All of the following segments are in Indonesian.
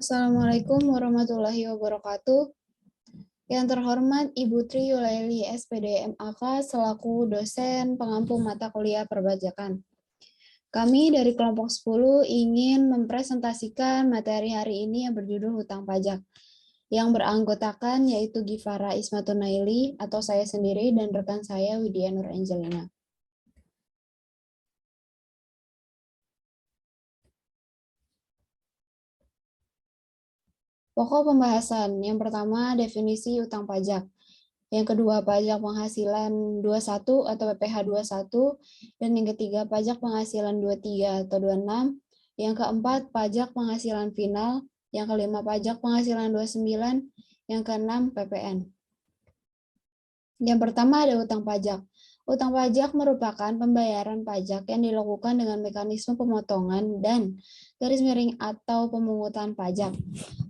Assalamualaikum warahmatullahi wabarakatuh. Yang terhormat Ibu Tri Yulaili SPD MAK selaku dosen pengampu mata kuliah perpajakan. Kami dari kelompok 10 ingin mempresentasikan materi hari ini yang berjudul hutang pajak. Yang beranggotakan yaitu Gifara Ismatunaili atau saya sendiri dan rekan saya Widya Nur Angelina. Pokok pembahasan. Yang pertama, definisi utang pajak. Yang kedua, pajak penghasilan 21 atau PPh 21. Dan yang ketiga, pajak penghasilan 23 atau 26. Yang keempat, pajak penghasilan final. Yang kelima, pajak penghasilan 29. Yang keenam, PPN. Yang pertama ada utang pajak. Utang pajak merupakan pembayaran pajak yang dilakukan dengan mekanisme pemotongan dan garis miring atau pemungutan pajak.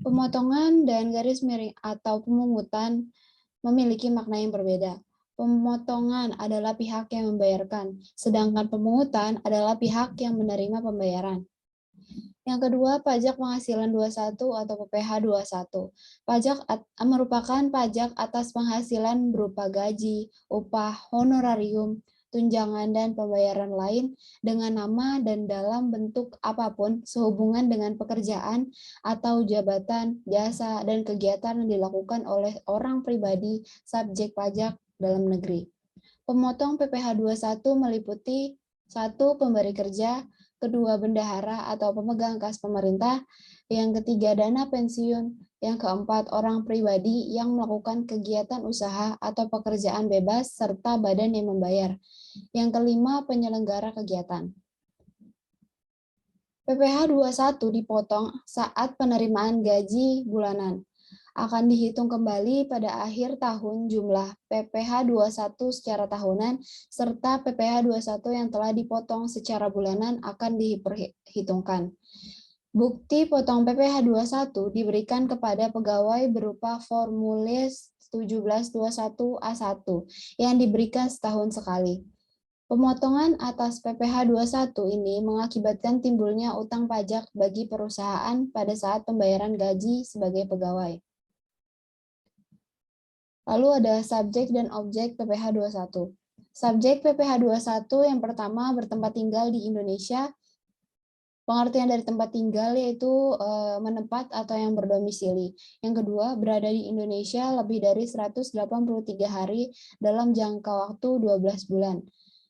Pemotongan dan garis miring atau pemungutan memiliki makna yang berbeda. Pemotongan adalah pihak yang membayarkan, sedangkan pemungutan adalah pihak yang menerima pembayaran. Yang kedua, pajak penghasilan 21 atau PPh 21. Pajak merupakan pajak atas penghasilan berupa gaji, upah, honorarium, tunjangan, dan pembayaran lain dengan nama dan dalam bentuk apapun sehubungan dengan pekerjaan atau jabatan, jasa, dan kegiatan yang dilakukan oleh orang pribadi subjek pajak dalam negeri. Pemotong PPh 21 meliputi 1. Pemberi kerja, kedua bendahara atau pemegang kas pemerintah, yang ketiga dana pensiun, yang keempat orang pribadi yang melakukan kegiatan usaha atau pekerjaan bebas serta badan yang membayar, yang kelima penyelenggara kegiatan. PPh 21 dipotong saat penerimaan gaji bulanan. Akan dihitung kembali pada akhir tahun jumlah PPh 21 secara tahunan serta PPh 21 yang telah dipotong secara bulanan akan diperhitungkan. Bukti potong PPh 21 diberikan kepada pegawai berupa formulir 1721A1 yang diberikan setahun sekali. Pemotongan atas PPh 21 ini mengakibatkan timbulnya utang pajak bagi perusahaan pada saat pembayaran gaji sebagai pegawai. Lalu ada subjek dan objek PPh 21. Subjek PPh 21 yang pertama bertempat tinggal di Indonesia. Pengertian dari tempat tinggal yaitu menempat atau yang berdomisili. Yang kedua, berada di Indonesia lebih dari 183 hari dalam jangka waktu 12 bulan.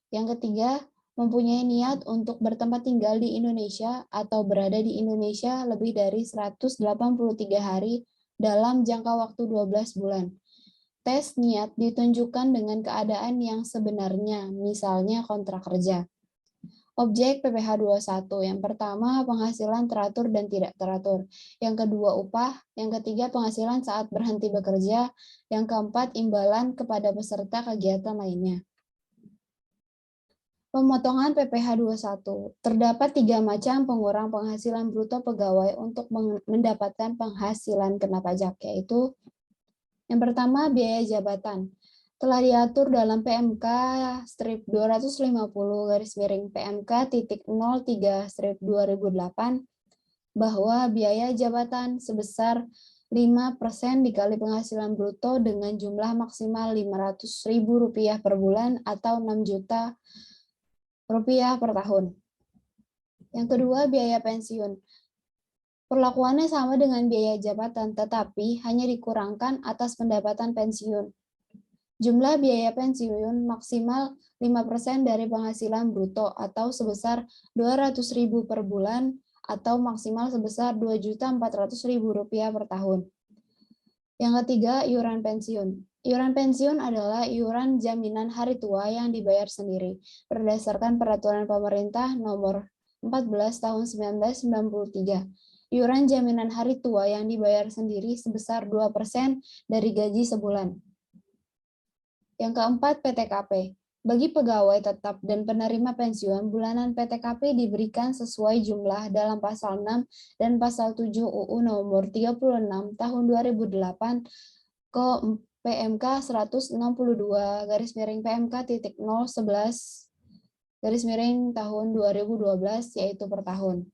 Yang ketiga, mempunyai niat untuk bertempat tinggal di Indonesia atau berada di Indonesia lebih dari 183 hari dalam jangka waktu 12 bulan. Tes niat ditunjukkan dengan keadaan yang sebenarnya, misalnya kontrak kerja. Objek PPh 21, yang pertama penghasilan teratur dan tidak teratur, yang kedua upah, yang ketiga penghasilan saat berhenti bekerja, yang keempat imbalan kepada peserta kegiatan lainnya. Pemotongan PPh 21. Terdapat 3 macam pengurang penghasilan bruto pegawai untuk mendapatkan penghasilan kena pajak, yaitu yang pertama, biaya jabatan. Telah diatur dalam PMK strip 250 garis miring PMK titik 03 strip 2008 bahwa biaya jabatan sebesar 5% dikali penghasilan bruto dengan jumlah maksimal Rp500.000 per bulan atau Rp6 juta per tahun. Yang kedua, biaya pensiun. Perlakuannya sama dengan biaya jabatan, tetapi hanya dikurangkan atas pendapatan pensiun. Jumlah biaya pensiun maksimal 5% dari penghasilan bruto atau sebesar Rp200.000 per bulan atau maksimal sebesar Rp2.400.000 per tahun. Yang ketiga, iuran pensiun. Iuran pensiun adalah iuran jaminan hari tua yang dibayar sendiri berdasarkan peraturan pemerintah nomor 14 tahun 1993. Iuran jaminan hari tua yang dibayar sendiri sebesar 2% dari gaji sebulan. Yang keempat, PTKP. Bagi pegawai tetap dan penerima pensiun, bulanan PTKP diberikan sesuai jumlah dalam pasal 6 dan pasal 7 UU nomor 36 tahun 2008 ke PMK 162 garis miring PMK titik 011 garis miring tahun 2012 yaitu per tahun.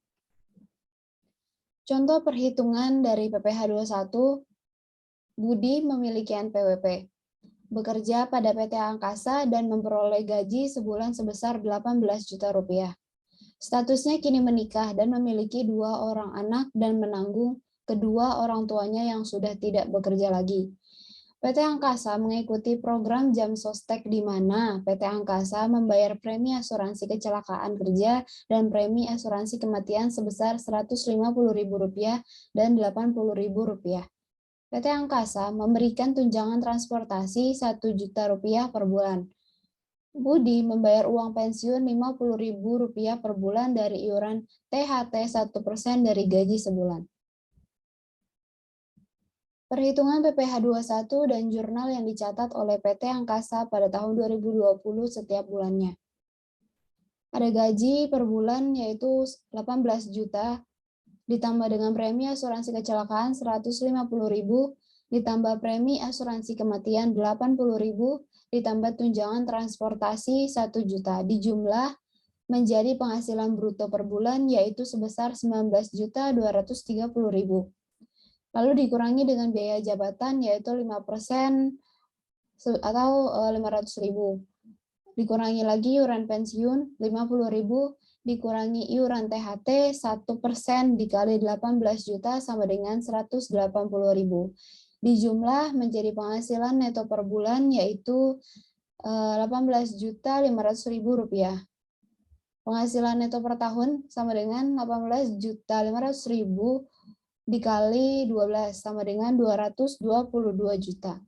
Contoh perhitungan dari PPh 21, Budi memiliki NPWP, bekerja pada PT Angkasa dan memperoleh gaji sebulan sebesar 18 juta rupiah. Statusnya kini menikah dan memiliki 2 orang anak dan menanggung kedua orang tuanya yang sudah tidak bekerja lagi. PT Angkasa mengikuti program Jam Sostek di mana PT Angkasa membayar premi asuransi kecelakaan kerja dan premi asuransi kematian sebesar Rp150.000 dan Rp80.000. PT Angkasa memberikan tunjangan transportasi Rp1 juta per bulan. Budi membayar uang pensiun Rp50.000 per bulan dari iuran THT 1% dari gaji sebulan. Perhitungan PPh 21 dan jurnal yang dicatat oleh PT Angkasa pada tahun 2020 setiap bulannya. Ada gaji per bulan yaitu 18 juta, ditambah dengan premi asuransi kecelakaan 150.000, ditambah premi asuransi kematian 80.000, ditambah tunjangan transportasi 1 juta, dijumlah menjadi penghasilan bruto per bulan yaitu sebesar 19.230.000. Lalu dikurangi dengan biaya jabatan yaitu 5% atau 500.000. Dikurangi lagi iuran pensiun 50.000, dikurangi iuran THT 1% dikali 18 juta sama dengan 180.000. Dijumlah menjadi penghasilan neto per bulan yaitu 18.500.000 rupiah. Penghasilan neto per tahun sama dengan 18.500.000 dikali 12 sama dengan 222 juta.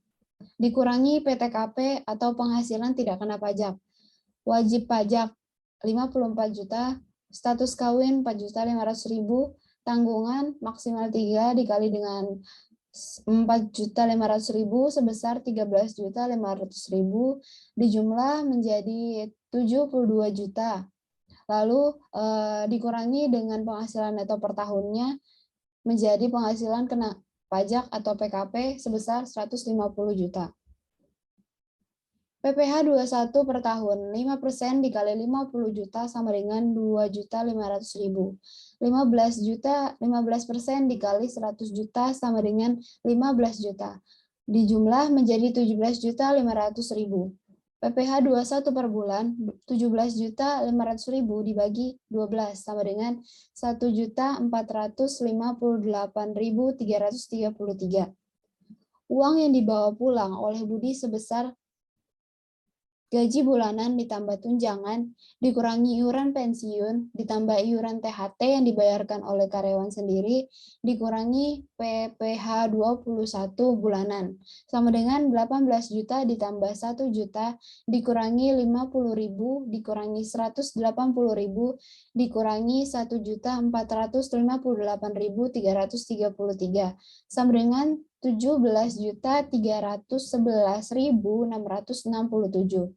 Dikurangi PTKP atau penghasilan tidak kena pajak. Wajib pajak 54 juta, status kawin 4.500.000, tanggungan maksimal 3 dikali dengan 4.500.000 sebesar 13.500.000, dijumlah menjadi 72 juta. Lalu dikurangi dengan penghasilan neto per tahunnya menjadi penghasilan kena pajak atau PKP sebesar 150 juta. PPh 21 per tahun, 5% dikali 50 juta sama dengan 2.500.000. 15% dikali 100 juta sama dengan 15 juta. Dijumlah menjadi 17.500.000. PPh 21 per bulan, 17.500.000 dibagi 12 sama dengan 1.458.333. Uang yang dibawa pulang oleh Budi sebesar gaji bulanan ditambah tunjangan, dikurangi iuran pensiun, ditambah iuran THT yang dibayarkan oleh karyawan sendiri, dikurangi PPh 21 bulanan, sama dengan 18 juta ditambah 1 juta, dikurangi 50.000, dikurangi 180.000, dikurangi 1.458.333, sama dengan 17.311.667.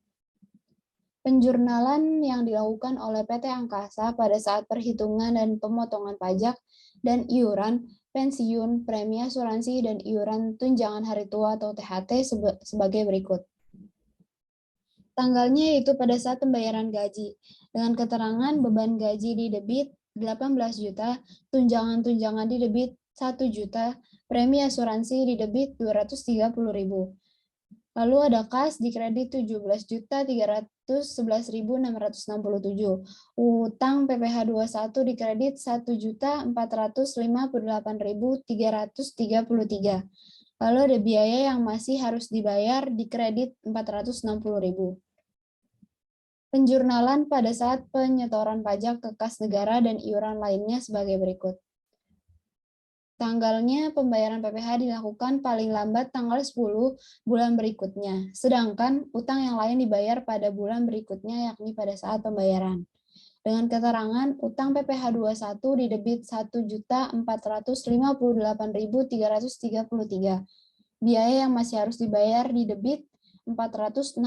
Penjurnalan yang dilakukan oleh PT Angkasa pada saat perhitungan dan pemotongan pajak dan iuran pensiun, premi asuransi, dan iuran tunjangan hari tua atau THT sebagai berikut. Tanggalnya yaitu pada saat pembayaran gaji, dengan keterangan beban gaji di debit 18 juta, tunjangan-tunjangan di debit 1 juta, premi asuransi di debit 230.000. Lalu ada kas di kredit 17.311.667. Utang PPh 21 di kredit 1.458.333. Lalu ada biaya yang masih harus dibayar di kredit 460.000. Penjurnalan pada saat penyetoran pajak ke kas negara dan iuran lainnya sebagai berikut. Tanggalnya pembayaran PPh dilakukan paling lambat tanggal 10 bulan berikutnya, sedangkan utang yang lain dibayar pada bulan berikutnya yakni pada saat pembayaran. Dengan keterangan utang PPh 21 di debit 1.458.333. Biaya yang masih harus dibayar di debit 460.000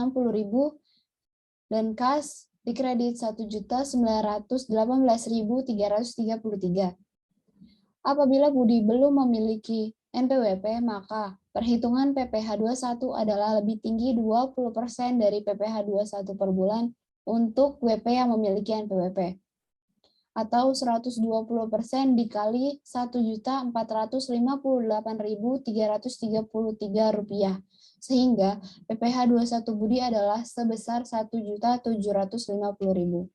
dan kas di kredit 1.918.333. Apabila Budi belum memiliki NPWP, maka perhitungan PPh 21 adalah lebih tinggi 20% dari PPh 21 per bulan untuk WP yang memiliki NPWP. atau 120% dikali Rp1.458.333. Sehingga PPh 21 Budi adalah sebesar Rp1.750.000.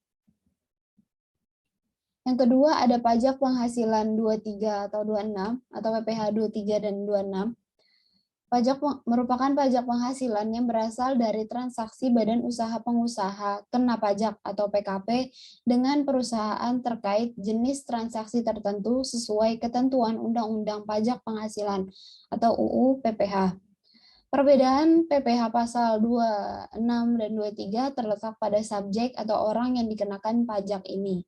Yang kedua ada pajak penghasilan 23 atau 26 atau PPh 23 dan 26. Pajak merupakan pajak penghasilan yang berasal dari transaksi badan usaha pengusaha kena pajak atau PKP dengan perusahaan terkait jenis transaksi tertentu sesuai ketentuan Undang-Undang Pajak Penghasilan atau UU PPh. Perbedaan PPh pasal 26 dan 23 terletak pada subjek atau orang yang dikenakan pajak ini.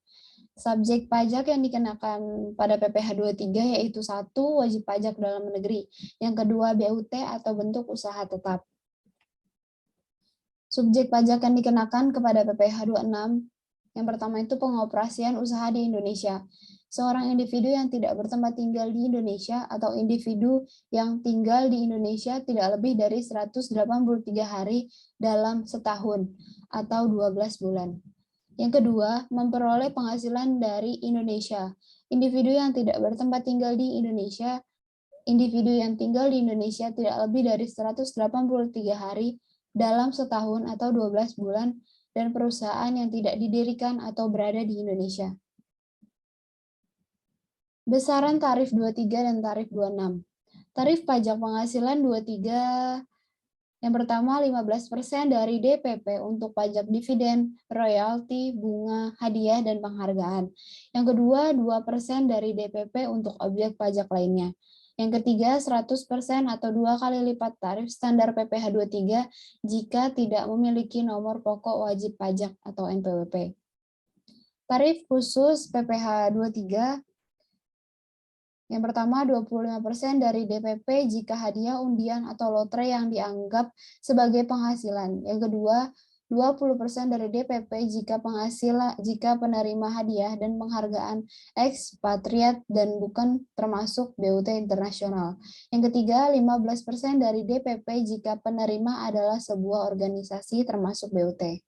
Subjek pajak yang dikenakan pada PPh 23 yaitu 1. Wajib pajak dalam negeri, yang kedua BUT atau bentuk usaha tetap. Subjek pajak yang dikenakan kepada PPh 26, yang pertama itu pengoperasian usaha di Indonesia. Seorang individu yang tidak bertempat tinggal di Indonesia atau individu yang tinggal di Indonesia tidak lebih dari 183 hari dalam setahun atau 12 bulan. Yang kedua, memperoleh penghasilan dari Indonesia. Individu yang tidak bertempat tinggal di Indonesia, individu yang tinggal di Indonesia tidak lebih dari 183 hari dalam setahun atau 12 bulan, dan perusahaan yang tidak didirikan atau berada di Indonesia. Besaran tarif 23 dan tarif 26. Tarif pajak penghasilan 23 yang pertama, 15% dari DPP untuk pajak dividen, royalti, bunga, hadiah, dan penghargaan. Yang kedua, 2% dari DPP untuk objek pajak lainnya. Yang ketiga, 100% atau 2 kali lipat tarif standar PPh 23 jika tidak memiliki nomor pokok wajib pajak atau NPWP. Tarif khusus PPh 23 yang pertama, 25% dari DPP jika hadiah, undian, atau lotre yang dianggap sebagai penghasilan. Yang kedua, 20% dari DPP jika penerima hadiah dan penghargaan ekspatriat dan bukan termasuk BUT internasional. Yang ketiga, 15% dari DPP jika penerima adalah sebuah organisasi termasuk BUT.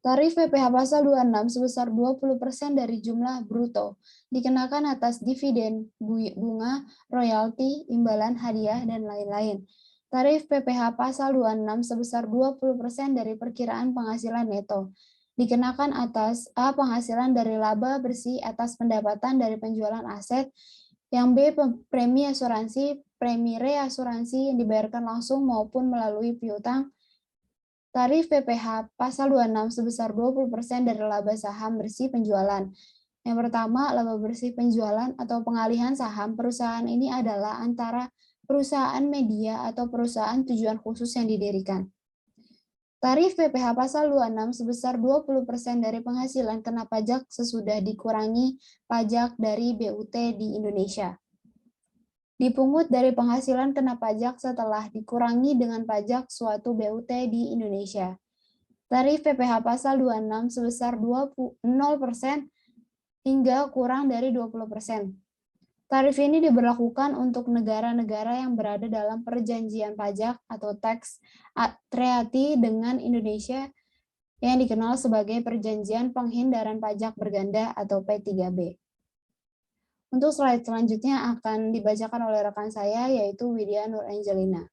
Tarif PPh pasal 26 sebesar 20% dari jumlah bruto dikenakan atas dividen, bunga, royalti, imbalan, hadiah, dan lain-lain. Tarif PPh pasal 26 sebesar 20% dari perkiraan penghasilan neto dikenakan atas A. penghasilan dari laba bersih atas pendapatan dari penjualan aset, yang B. premi asuransi, premi reasuransi yang dibayarkan langsung maupun melalui piutang. Tarif PPh pasal 26 sebesar 20% dari laba saham bersih penjualan. Yang pertama, laba bersih penjualan atau pengalihan saham perusahaan ini adalah antara perusahaan media atau perusahaan tujuan khusus yang didirikan. Tarif PPh pasal 26 sebesar 20% dari penghasilan kena pajak sesudah dikurangi pajak dari BUT di Indonesia. Dipungut dari penghasilan kena pajak setelah dikurangi dengan pajak suatu BUT di Indonesia. Tarif PPh pasal 26 sebesar 0% hingga kurang dari 20%. Tarif ini diberlakukan untuk negara-negara yang berada dalam perjanjian pajak atau tax treaty dengan Indonesia yang dikenal sebagai Perjanjian Penghindaran Pajak Berganda atau P3B. Untuk slide selanjutnya akan dibacakan oleh rekan saya, yaitu Widya Nur Angelina.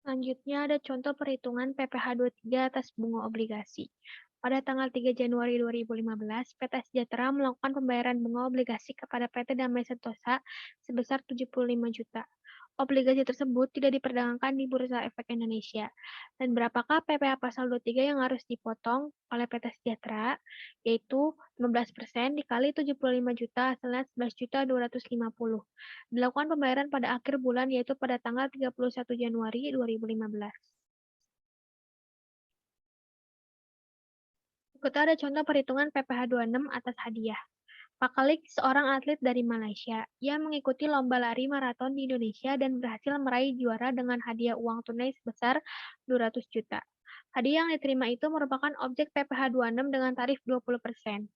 Selanjutnya ada contoh perhitungan PPh 23 atas bunga obligasi. Pada tanggal 3 Januari 2015, PT Sejahtera melakukan pembayaran bunga obligasi kepada PT Damai Sentosa sebesar 75 juta. Obligasi tersebut tidak diperdagangkan di Bursa Efek Indonesia. Dan berapakah PPh pasal 23 yang harus dipotong oleh PT Sejahtera? Yaitu 15% dikali 75 juta hasilnya 11.250. Dilakukan pembayaran pada akhir bulan yaitu pada tanggal 31 Januari 2015. Kita ada contoh perhitungan PPh 26 atas hadiah. Pak Kalik seorang atlet dari Malaysia. Ia mengikuti lomba lari maraton di Indonesia dan berhasil meraih juara dengan hadiah uang tunai sebesar 200 juta. Hadiah yang diterima itu merupakan objek PPh 26 dengan tarif 20%.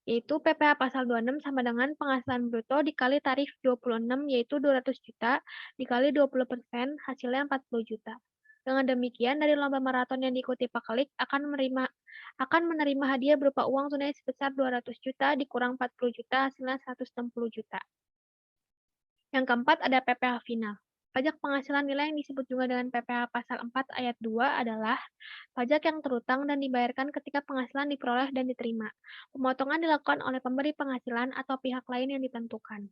Yaitu PPh pasal 26 sama dengan penghasilan bruto dikali tarif 26 yaitu 200 juta dikali 20% hasilnya 40 juta. Dengan demikian, dari lomba maraton yang diikuti Paklik akan menerima hadiah berupa uang tunai sebesar 200 juta dikurang 40 juta hasilnya 160 juta. Yang keempat ada PPh final. Pajak penghasilan nilai yang disebut juga dengan PPh pasal 4 ayat 2 adalah pajak yang terutang dan dibayarkan ketika penghasilan diperoleh dan diterima. Pemotongan dilakukan oleh pemberi penghasilan atau pihak lain yang ditentukan.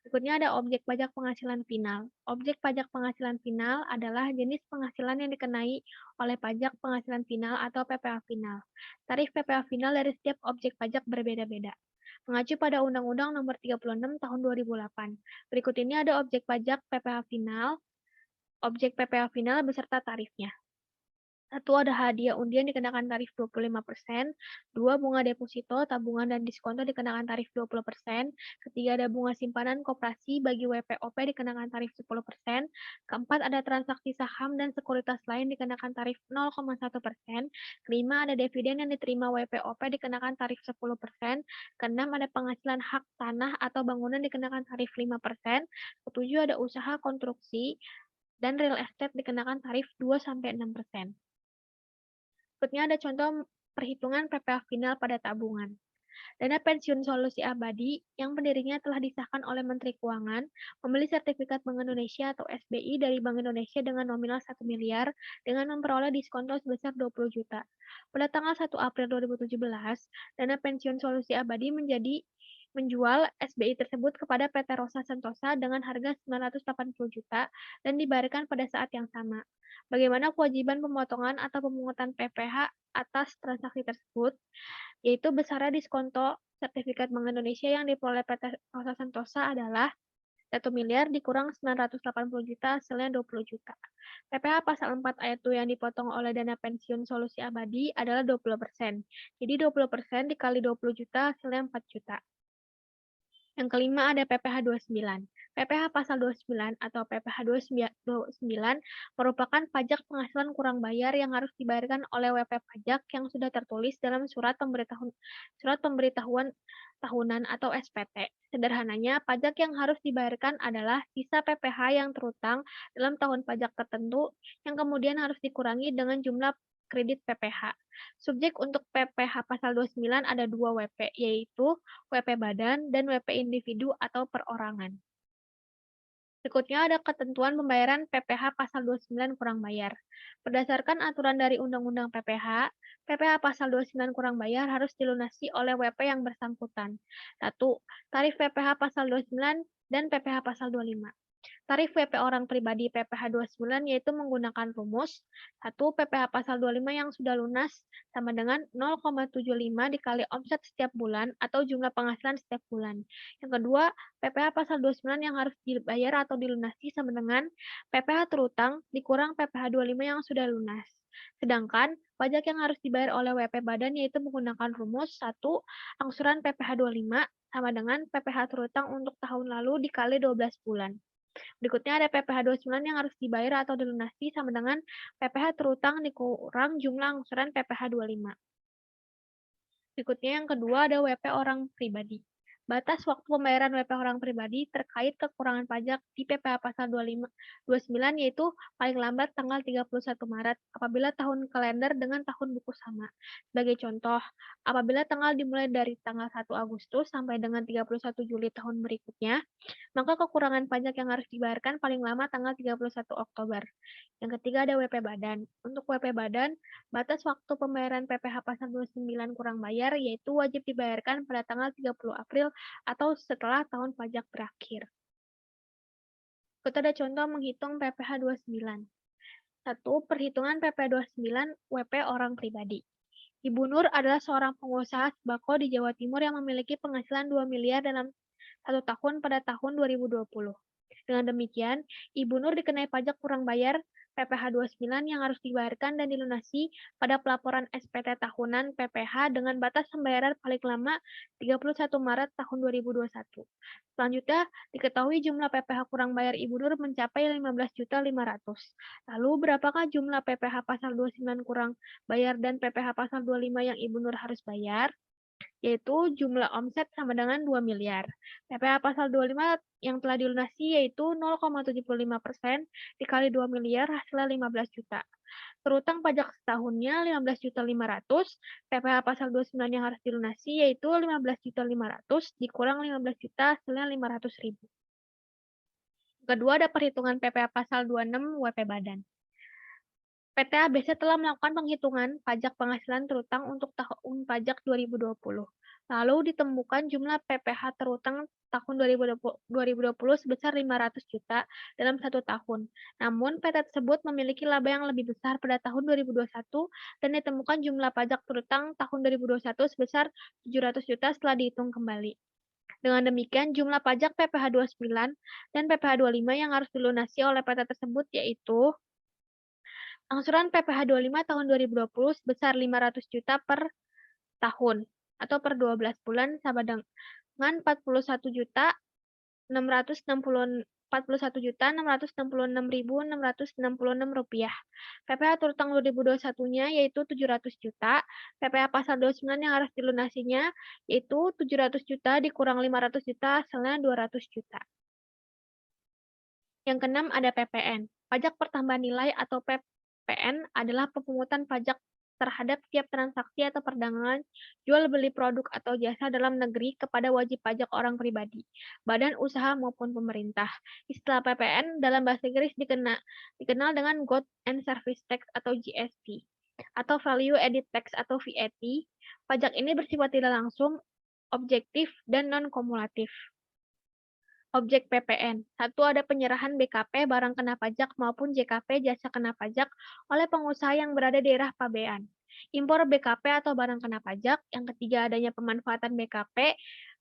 Berikutnya ada objek pajak penghasilan final. Objek pajak penghasilan final adalah jenis penghasilan yang dikenai oleh pajak penghasilan final atau PPh final. Tarif PPh final dari setiap objek pajak berbeda-beda. Mengacu pada Undang-Undang Nomor 36 Tahun 2008. Berikut ini ada objek pajak PPh final, objek PPh final beserta tarifnya. 1. Ada hadiah undian dikenakan tarif 25%, 2. Bunga deposito, tabungan, dan diskonto dikenakan tarif 20%, ketiga ada bunga simpanan koperasi bagi WPOP dikenakan tarif 10%, keempat ada transaksi saham dan sekuritas lain dikenakan tarif 0,1%, kelima ada dividen yang diterima WPOP dikenakan tarif 10%, keenam ada penghasilan hak tanah atau bangunan dikenakan tarif 5%, ketujuh ada usaha konstruksi dan real estate dikenakan tarif 2-6%. Berikutnya ada contoh perhitungan PPh final pada tabungan. Dana pensiun solusi abadi yang pendirinya telah disahkan oleh Menteri Keuangan membeli sertifikat Bank Indonesia atau SBI dari Bank Indonesia dengan nominal 1 miliar dengan memperoleh diskonto sebesar 20 juta. Pada tanggal 1 April 2017, dana pensiun solusi abadi menjual SBI tersebut kepada PT Rosa Sentosa dengan harga 980 juta dan dibayarkan pada saat yang sama. Bagaimana kewajiban pemotongan atau pemungutan PPh atas transaksi tersebut? Yaitu besarnya diskonto sertifikat Bank Indonesia yang diperoleh PT Rosa Sentosa adalah 1 miliar dikurang 980 juta hasilnya 20 juta. PPh pasal 4 ayat 2 yang dipotong oleh dana pensiun solusi abadi adalah 20%. Jadi 20% dikali 20 juta hasilnya 4 juta. Yang kelima ada PPh 29. PPh pasal 29 atau PPh 29 merupakan pajak penghasilan kurang bayar yang harus dibayarkan oleh WP pajak yang sudah tertulis dalam surat pemberitahuan tahunan atau SPT. Sederhananya, pajak yang harus dibayarkan adalah sisa PPh yang terutang dalam tahun pajak tertentu yang kemudian harus dikurangi dengan jumlah kredit PPh. Subjek untuk PPh pasal 29 ada 2 WP, yaitu WP badan dan WP individu atau perorangan. Berikutnya ada ketentuan pembayaran PPh pasal 29 kurang bayar. Berdasarkan aturan dari Undang-Undang PPh, PPh pasal 29 kurang bayar harus dilunasi oleh WP yang bersangkutan. 1. Tarif PPh pasal 29 dan PPh pasal 25. Tarif WP orang pribadi PPh 29 yaitu menggunakan rumus 1 PPh pasal 25 yang sudah lunas sama dengan 0,75 dikali omset setiap bulan atau jumlah penghasilan setiap bulan. Yang kedua, PPh pasal 29 yang harus dibayar atau dilunasi sama dengan PPh terutang dikurang PPh 25 yang sudah lunas. Sedangkan pajak yang harus dibayar oleh WP badan yaitu menggunakan rumus 1 angsuran PPh 25 sama dengan PPh terutang untuk tahun lalu dikali 12 bulan. Berikutnya ada PPh 29 yang harus dibayar atau dilunasi sama dengan PPh terutang dikurang jumlah angsuran PPh 25. Berikutnya yang kedua ada WP orang pribadi. Batas waktu pembayaran WP orang pribadi terkait kekurangan pajak di PPh pasal 29 yaitu paling lambat tanggal 31 Maret apabila tahun kalender dengan tahun buku sama. Sebagai contoh, apabila tanggal dimulai dari tanggal 1 Agustus sampai dengan 31 Juli tahun berikutnya, maka kekurangan pajak yang harus dibayarkan paling lama tanggal 31 Oktober. Yang ketiga ada WP badan. Untuk WP badan, batas waktu pembayaran PPh pasal 29 kurang bayar yaitu wajib dibayarkan pada tanggal 30 April atau setelah tahun pajak berakhir. Kita ada contoh menghitung PPh 29. 1. Perhitungan PPh 29 WP orang pribadi. Ibu Nur adalah seorang pengusaha sembako di Jawa Timur yang memiliki penghasilan 2 miliar dalam 1 tahun pada tahun 2020. Dengan demikian, Ibu Nur dikenai pajak kurang bayar PPh 29 yang harus dibayarkan dan dilunasi pada pelaporan SPT tahunan PPh dengan batas pembayaran paling lama 31 Maret tahun 2021. Selanjutnya, diketahui jumlah PPh kurang bayar Ibu Nur mencapai 15.500.000. Lalu, berapakah jumlah PPh pasal 29 kurang bayar dan PPh pasal 25 yang Ibu Nur harus bayar? yaitu jumlah omset sama dengan 2 miliar. PPh pasal 25 yang telah dilunasi yaitu 0,75% dikali 2 miliar hasilnya 15 juta. Terutang pajak setahunnya 15.500.000, PPh pasal 29 yang harus dilunasi yaitu 15.500.000 dikurang 15 juta hasilnya 500.000. Kedua ada perhitungan PPh pasal 26 WP Badan. PT ABC telah melakukan penghitungan pajak penghasilan terutang untuk tahun pajak 2020. Lalu ditemukan jumlah PPh terutang tahun 2020 sebesar 500 juta dalam 1 tahun. Namun, PT tersebut memiliki laba yang lebih besar pada tahun 2021 dan ditemukan jumlah pajak terutang tahun 2021 sebesar 700 juta setelah dihitung kembali. Dengan demikian, jumlah pajak PPh 29 dan PPh 25 yang harus dilunasi oleh PT tersebut yaitu angsuran PPh 25 tahun 2020 sebesar 500 juta per tahun atau per 12 bulan sama dengan 41 juta 666.666.666 rupiah. PPh terutang 2021-nya yaitu 700 juta, PPh pasal 29 yang harus dilunasinya yaitu 700 juta dikurang 500 juta hasilnya 200 juta. Yang keenam ada PPN. Pajak pertambahan nilai atau PPN adalah pemungutan pajak terhadap setiap transaksi atau perdagangan jual beli produk atau jasa dalam negeri kepada wajib pajak orang pribadi, badan usaha maupun pemerintah. Istilah PPN dalam bahasa Inggris dikenal dengan Goods and Service Tax atau GST atau Value Added Tax atau VAT. Pajak ini bersifat tidak langsung, objektif, dan non-kumulatif. Objek PPN. 1. Ada penyerahan BKP barang kena pajak maupun JKP jasa kena pajak oleh pengusaha yang berada di daerah pabean. Impor BKP atau barang kena pajak. Yang ketiga, adanya pemanfaatan BKP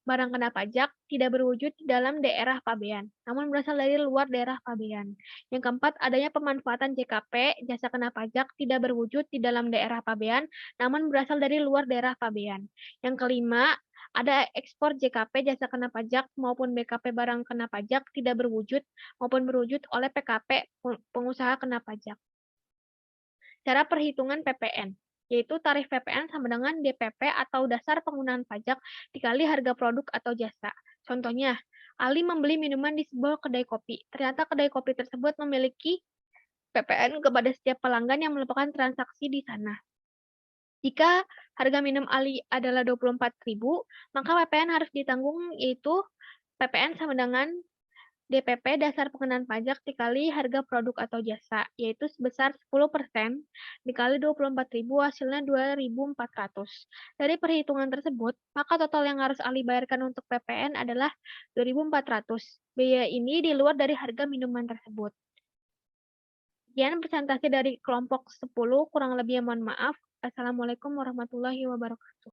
barang kena pajak tidak berwujud di dalam daerah pabean, namun berasal dari luar daerah pabean. Yang keempat, adanya pemanfaatan JKP jasa kena pajak tidak berwujud di dalam daerah pabean, namun berasal dari luar daerah pabean. Yang kelima, ada ekspor JKP jasa kena pajak maupun BKP barang kena pajak tidak berwujud maupun berwujud oleh PKP pengusaha kena pajak. Cara perhitungan PPN, yaitu tarif PPN sama dengan DPP atau dasar penggunaan pajak dikali harga produk atau jasa. Contohnya, Ali membeli minuman di sebuah kedai kopi. Ternyata kedai kopi tersebut memiliki PPN kepada setiap pelanggan yang melakukan transaksi di sana. Jika harga minum Ali adalah 24.000, maka PPN harus ditanggung yaitu PPN sama dengan DPP dasar pengenaan pajak dikali harga produk atau jasa, yaitu sebesar 10% dikali 24.000 hasilnya 2.400. Dari perhitungan tersebut, maka total yang harus Ali bayarkan untuk PPN adalah 2.400. Biaya ini di luar dari harga minuman tersebut. Sekian presentasi dari kelompok 10, kurang lebihnya mohon maaf. Assalamualaikum warahmatullahi wabarakatuh.